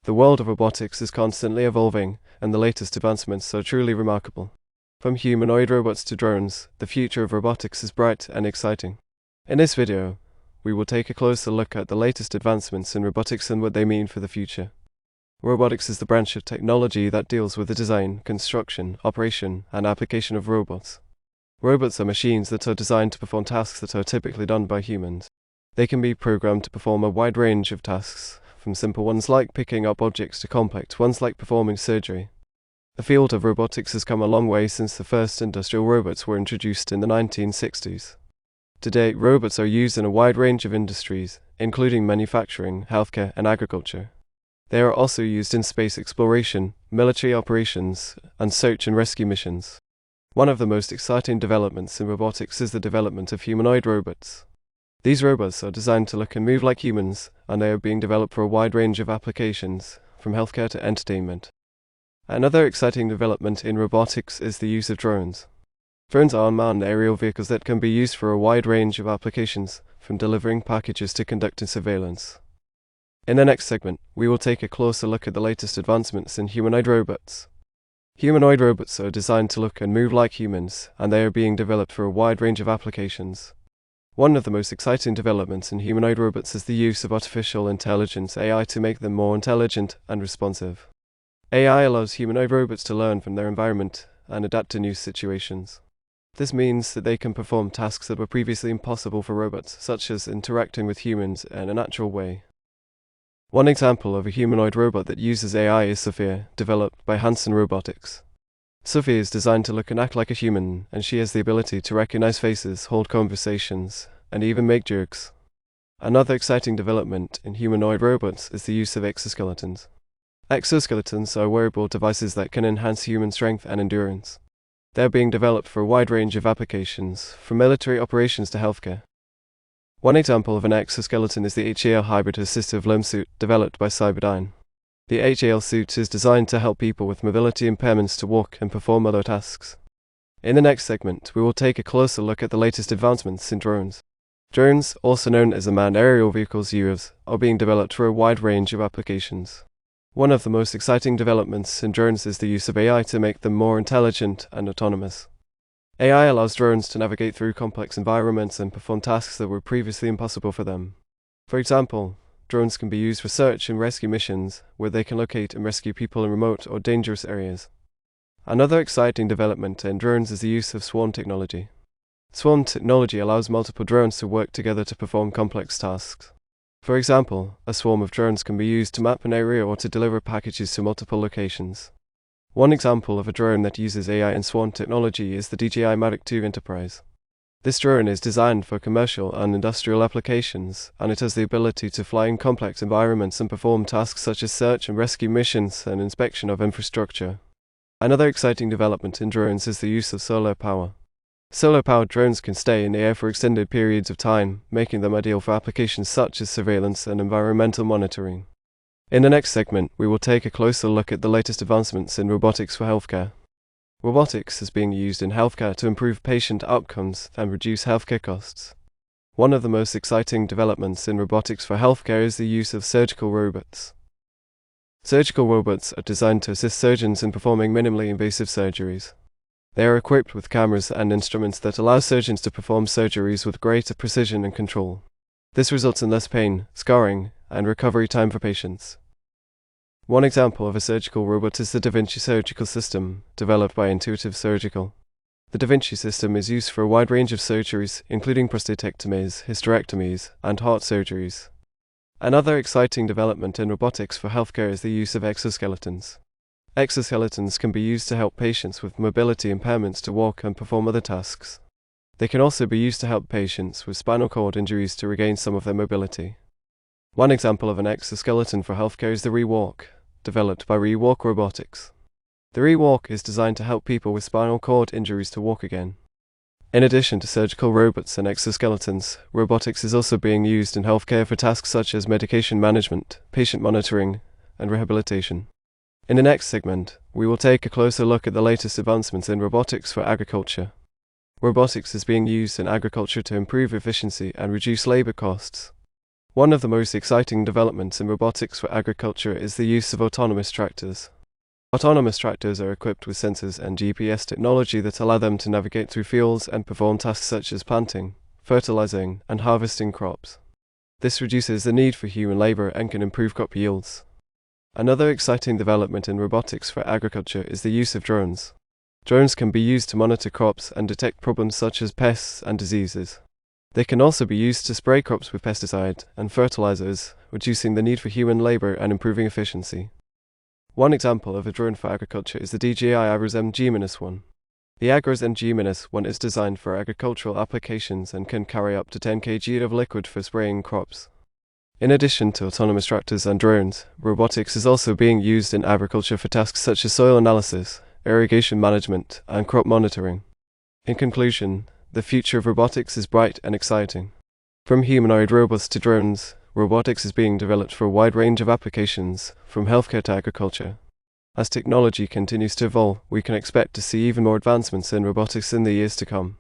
The world of robotics is constantly evolving, and the latest advancements are truly remarkable. From humanoid robots to drones, the future of robotics is bright and exciting. In this video, we will take a closer look at the latest advancements in robotics and what they mean for the future. Robotics is the branch of technology that deals with the design, construction, operation, and application of robots. Robots are machines that are designed to perform tasks that are typically done by humans. They can be programmed to perform a wide range of tasks, from simple ones like picking up objects to complex ones like performing surgery. The field of robotics has come a long way since the first industrial robots were introduced in the 1960s. Today, robots are used in a wide range of industries, including manufacturing, healthcare, and agriculture. They are also used in space exploration, military operations, and search and rescue missions. One of the most exciting developments in robotics is the development of humanoid robots. These robots are designed to look and move like humans, and they are being developed for a wide range of applications, from healthcare to entertainment. Another exciting development in robotics is the use of drones. Drones are unmanned aerial vehicles that can be used for a wide range of applications, from delivering packages to conducting surveillance. In the next segment, we will take a closer look at the latest advancements in humanoid robots. Humanoid robots are designed to look and move like humans, and they are being developed for a wide range of applications. One of the most exciting developments in humanoid robots is the use of artificial intelligence (AI) to make them more intelligent and responsive. AI allows humanoid robots to learn from their environment and adapt to new situations. This means that they can perform tasks that were previously impossible for robots, such as interacting with humans in a natural way. One example of a humanoid robot that uses AI is Sophia, developed by Robotics. Sophia is designed to look and act like a human, and she has the ability to recognize faces, hold conversations, and even make jokes. Another exciting development in humanoid robots is the use of exoskeletons. Exoskeletons are wearable devices that can enhance human strength and endurance. They are being developed for a wide range of applications, from military operations to healthcare. One example of an exoskeleton is the HAL hybrid assistive limb suit developed by Cyberdyne. The HAL suit is designed to help people with mobility impairments to walk and perform other tasks. In the next segment, we will take a closer look at the latest advancements in drones. Drones, also known as unmanned aerial vehicles (UAVs), are being developed for a wide range of applications. One of the most exciting developments in drones is the use of AI to make them more intelligent and autonomous. AI allows drones to navigate through complex environments and perform tasks that were previously impossible for them. For example, drones can be used for search and rescue missions, where they can locate and rescue people in remote or dangerous areas. Another exciting development in drones is the use of swarm technology. Swarm technology allows multiple drones to work together to perform complex tasks. For example, a swarm of drones can be used to map an area or to deliver packages to multiple locations. One example of a drone that uses AI and swarm technology is the DJI Mavic 2 Enterprise. This drone is designed for commercial and industrial applications, and it has the ability to fly in complex environments and perform tasks such as search and rescue missions and inspection of infrastructure. Another exciting development in drones is the use of solar power. Solar-powered drones can stay in the air for extended periods of time, making them ideal for applications such as surveillance and environmental monitoring. In the next segment, we will take a closer look at the latest advancements in robotics for healthcare. Robotics is being used in healthcare to improve patient outcomes and reduce healthcare costs. One of the most exciting developments in robotics for healthcare is the use of surgical robots. Surgical robots are designed to assist surgeons in performing minimally invasive surgeries. They are equipped with cameras and instruments that allow surgeons to perform surgeries with greater precision and control. This results in less pain, scarring, and recovery time for patients. One example of a surgical robot is the Da Vinci surgical system, developed by Intuitive Surgical. The Da Vinci system is used for a wide range of surgeries, including prostatectomies, hysterectomies, and heart surgeries. Another exciting development in robotics for healthcare is the use of exoskeletons. Exoskeletons can be used to help patients with mobility impairments to walk and perform other tasks. They can also be used to help patients with spinal cord injuries to regain some of their mobility. One example of an exoskeleton for healthcare is the ReWalk, developed by ReWalk Robotics. The ReWalk is designed to help people with spinal cord injuries to walk again. In addition to surgical robots and exoskeletons, robotics is also being used in healthcare for tasks such as medication management, patient monitoring, and rehabilitation. In the next segment, we will take a closer look at the latest advancements in robotics for agriculture. Robotics is being used in agriculture to improve efficiency and reduce labor costs. One of the most exciting developments in robotics for agriculture is the use of autonomous tractors. Autonomous tractors are equipped with sensors and GPS technology that allow them to navigate through fields and perform tasks such as planting, fertilizing, and harvesting crops. This reduces the need for human labor and can improve crop yields. Another exciting development in robotics for agriculture is the use of drones. Drones can be used to monitor crops and detect problems such as pests and diseases. They can also be used to spray crops with pesticides and fertilizers, reducing the need for human labor and improving efficiency. One example of a drone for agriculture is the DJI Agros MG-1. The Agros MG-1 is designed for agricultural applications and can carry up to 10 kg of liquid for spraying crops. In addition to autonomous tractors and drones, robotics is also being used in agriculture for tasks such as soil analysis, irrigation management, and crop monitoring. In conclusion, the future of robotics is bright and exciting. From humanoid robots to drones, robotics is being developed for a wide range of applications, from healthcare to agriculture. As technology continues to evolve, we can expect to see even more advancements in robotics in the years to come.